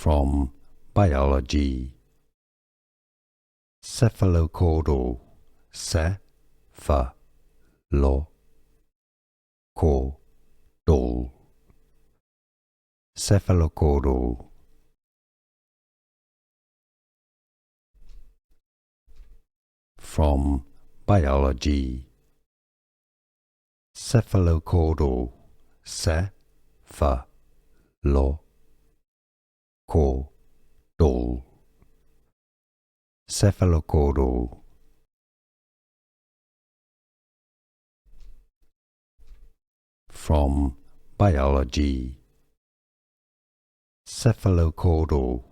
from biology. Cephalocaudal, cephalocaudal, cephalocaudal. From biology. Cephalocaudal, cephalocaudal, cephalocaudal. From biology. Cephalocaudal,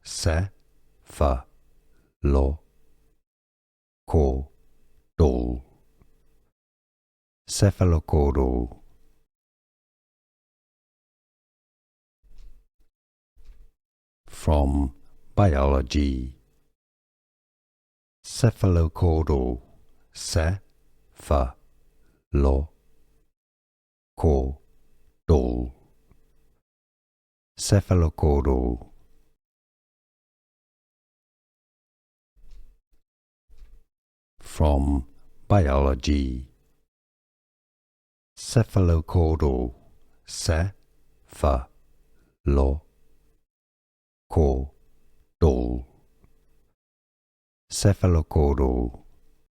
cephalocaudal, cephalocaudal. From biology. Cephalocaudal, cephalocaudal, cephalocaudal. From biology. Cephalocaudal, cephalocaudal, cephalocaudal.